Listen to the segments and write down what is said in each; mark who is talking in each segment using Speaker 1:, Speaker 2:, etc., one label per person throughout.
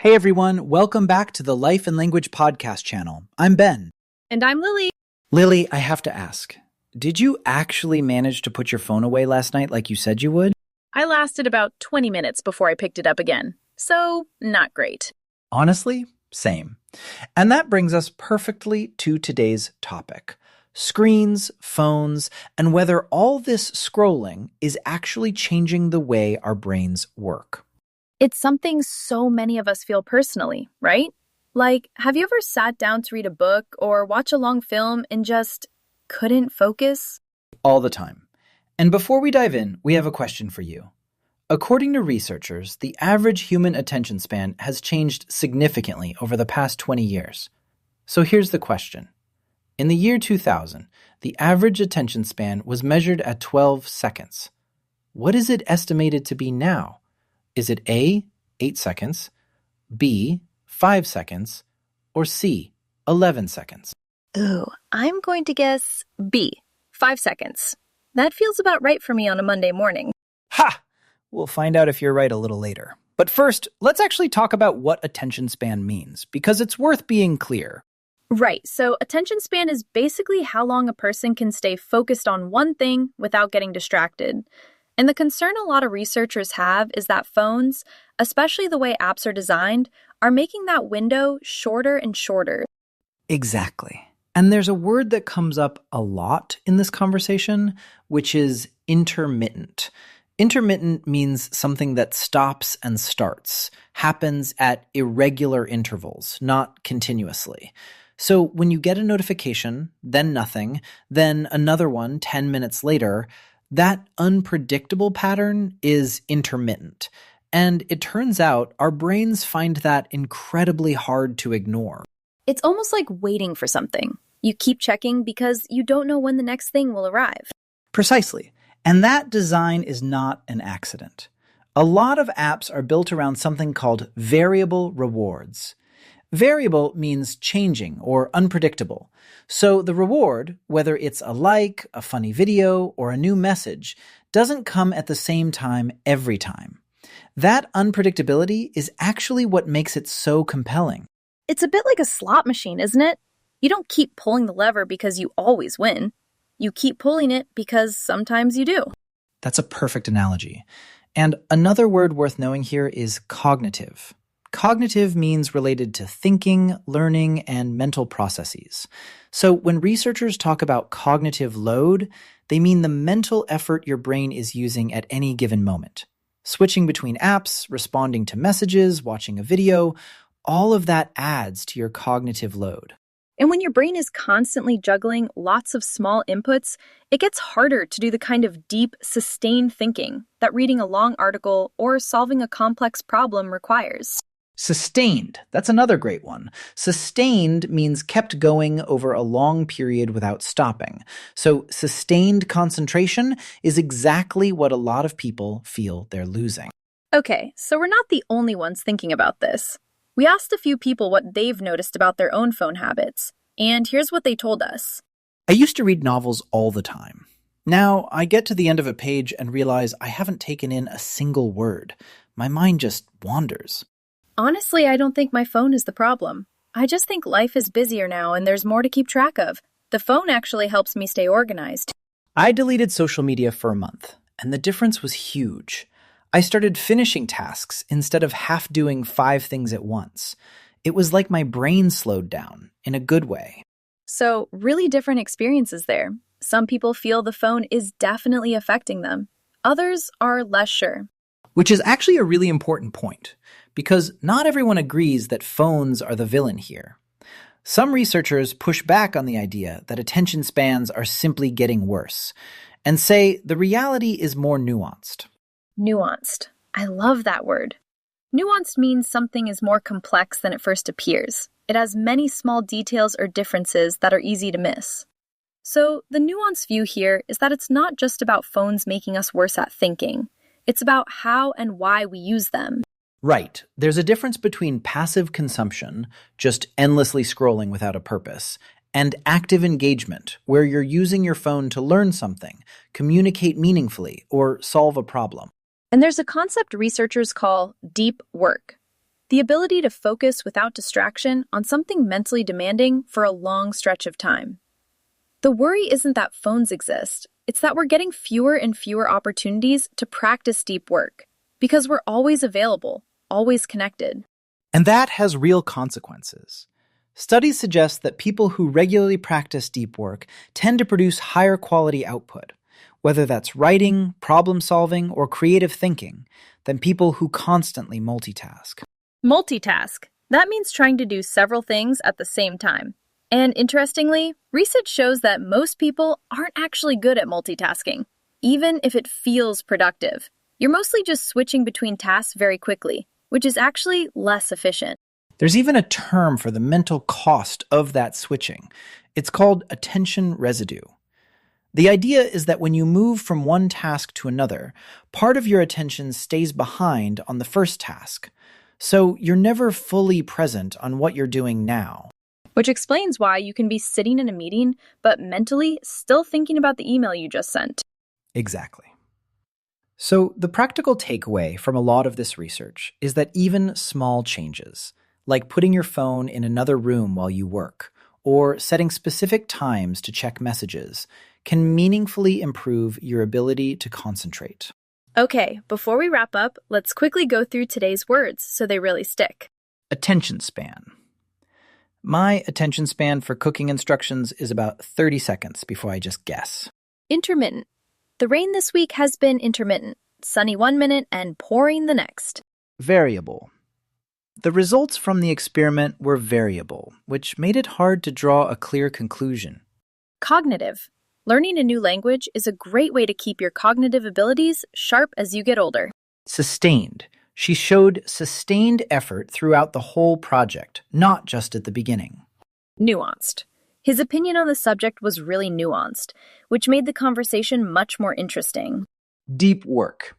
Speaker 1: Hey everyone, welcome back to the Life and Language podcast channel. I'm Ben.
Speaker 2: And I'm Lily.
Speaker 1: Lily, I have to ask, did you actually manage to put your phone away last night like you said you would?
Speaker 2: I lasted about 20 minutes before I picked it up again, so not great.
Speaker 1: Honestly, same. And that brings us perfectly to today's topic. Screens, phones, and whether all this scrolling is actually changing the way our brains work.
Speaker 2: It's something so many of us feel personally, right? Like, have you ever sat down to read a book or watch a long film and just couldn't focus?
Speaker 1: All the time. And before we dive in, we have a question for you. According to researchers, the average human attention span has changed significantly over the past 20 years. So here's the question. In the year 2000, the average attention span was measured at 12 seconds. What is it estimated to be now? Is it A, 8 seconds, B, 5 seconds, or C, 11 seconds?
Speaker 2: Ooh, I'm going to guess B, 5 seconds. That feels about right for me on a Monday morning.
Speaker 1: Ha! We'll find out if you're right a little later. But first, let's actually talk about what attention span means, because it's worth being clear.
Speaker 2: Right, so attention span is basically how long a person can stay focused on one thing without getting distracted. And the concern a lot of researchers have is that phones, especially the way apps are designed, are making that window shorter and shorter.
Speaker 1: Exactly. And there's a word that comes up a lot in this conversation, which is intermittent. Intermittent means something that stops and starts, happens at irregular intervals, not continuously. So when you get a notification, then nothing, then another one 10 minutes later, that unpredictable pattern is intermittent. And it turns out our brains find that incredibly hard to ignore.
Speaker 2: It's almost like waiting for something. You keep checking because you don't know when the next thing will arrive.
Speaker 1: Precisely. And that design is not an accident. A lot of apps are built around something called variable rewards. Variable means changing or unpredictable. So the reward, whether it's a like, a funny video, or a new message, doesn't come at the same time every time. That unpredictability is actually what makes it so compelling.
Speaker 2: It's a bit like a slot machine, isn't it? You don't keep pulling the lever because you always win. You keep pulling it because sometimes you do.
Speaker 1: That's a perfect analogy. And another word worth knowing here is cognitive. Cognitive means related to thinking, learning, and mental processes. So when researchers talk about cognitive load, they mean the mental effort your brain is using at any given moment. Switching between apps, responding to messages, watching a video, all of that adds to your cognitive load.
Speaker 2: And when your brain is constantly juggling lots of small inputs, it gets harder to do the kind of deep, sustained thinking that reading a long article or solving a complex problem requires.
Speaker 1: Sustained. That's another great one. Sustained means kept going over a long period without stopping. So sustained concentration is exactly what a lot of people feel they're losing.
Speaker 2: Okay, so we're not the only ones thinking about this. We asked a few people what they've noticed about their own phone habits, and here's what they told us.
Speaker 1: I used to read novels all the time. Now I get to the end of a page and realize I haven't taken in a single word. My mind just wanders.
Speaker 2: Honestly, I don't think my phone is the problem. I just think life is busier now and there's more to keep track of. The phone actually helps me stay organized.
Speaker 1: I deleted social media for a month, and the difference was huge. I started finishing tasks instead of half doing 5 things at once. It was like my brain slowed down, in a good way.
Speaker 2: So, really different experiences there. Some people feel the phone is definitely affecting them. Others are less sure.
Speaker 1: Which is actually a really important point, because not everyone agrees that phones are the villain here. Some researchers push back on the idea that attention spans are simply getting worse, and say the reality is more nuanced.
Speaker 2: Nuanced. I love that word. Nuanced means something is more complex than it first appears. It has many small details or differences that are easy to miss. So the nuanced view here is that it's not just about phones making us worse at thinking. It's about how and why we use them.
Speaker 1: Right. There's a difference between passive consumption, just endlessly scrolling without a purpose, and active engagement, where you're using your phone to learn something, communicate meaningfully, or solve a problem.
Speaker 2: And there's a concept researchers call deep work. the ability to focus without distraction on something mentally demanding for a long stretch of time. The worry isn't that phones exist, it's that we're getting fewer and fewer opportunities to practice deep work, because we're always available, always connected.
Speaker 1: And that has real consequences. Studies suggest that people who regularly practice deep work tend to produce higher quality output, whether that's writing, problem solving, or creative thinking, than people who constantly multitask.
Speaker 2: Multitask. That means trying to do several things at the same time. And interestingly, research shows that most people aren't actually good at multitasking, even if it feels productive. You're mostly just switching between tasks very quickly, which is actually less efficient.
Speaker 1: There's even a term for the mental cost of that switching. It's called attention residue. The idea is that when you move from one task to another, part of your attention stays behind on the first task. So you're never fully present on what you're doing now.
Speaker 2: Which explains why you can be sitting in a meeting, but mentally still thinking about the email you just sent.
Speaker 1: Exactly. So the practical takeaway from a lot of this research is that even small changes, like putting your phone in another room while you work, or setting specific times to check messages, can meaningfully improve your ability to concentrate.
Speaker 2: Okay, before we wrap up, let's quickly go through today's words so they really stick.
Speaker 1: Attention span. My attention span for cooking instructions is about 30 seconds before I just guess.
Speaker 2: Intermittent. The rain this week has been intermittent, sunny 1 minute and pouring the next.
Speaker 1: Variable. The results from the experiment were variable, which made it hard to draw a clear conclusion.
Speaker 2: Cognitive. Learning a new language is a great way to keep your cognitive abilities sharp as you get older.
Speaker 1: Sustained. She showed sustained effort throughout the whole project, not just at the beginning.
Speaker 2: Nuanced. His opinion on the subject was really nuanced, which made the conversation much more interesting.
Speaker 1: Deep work.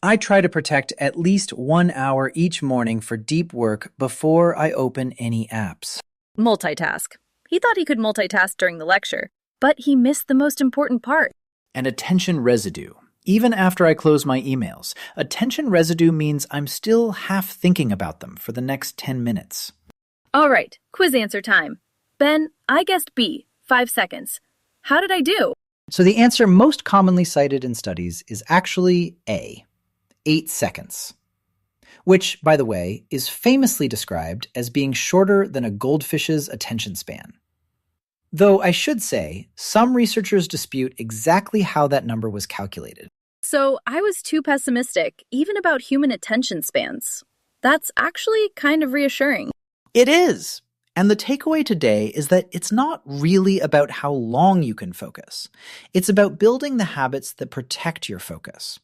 Speaker 1: I try to protect at least 1 hour each morning for deep work before I open any apps.
Speaker 2: Multitask. He thought he could multitask during the lecture, but he missed the most important part.
Speaker 1: And attention residue. Even after I close my emails, attention residue means I'm still half thinking about them for the next 10 minutes.
Speaker 2: All right, quiz answer time. Ben, I guessed B, 5 seconds. How did I do?
Speaker 1: So the answer most commonly cited in studies is actually A, 8 seconds. Which, by the way, is famously described as being shorter than a goldfish's attention span. Though I should say, some researchers dispute exactly how that number was calculated.
Speaker 2: So I was too pessimistic, even about human attention spans. That's actually kind of reassuring.
Speaker 1: It is! And the takeaway today is that it's not really about how long you can focus. It's about building the habits that protect your focus.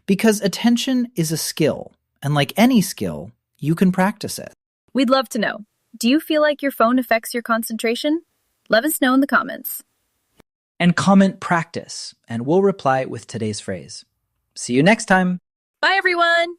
Speaker 1: Because attention is a skill, and like any skill, you can practice it.
Speaker 2: We'd love to know. Do you feel like your phone affects your concentration? Let us know in the comments.
Speaker 1: And comment practice, and we'll reply with today's phrase. See you next time.
Speaker 2: Bye, everyone!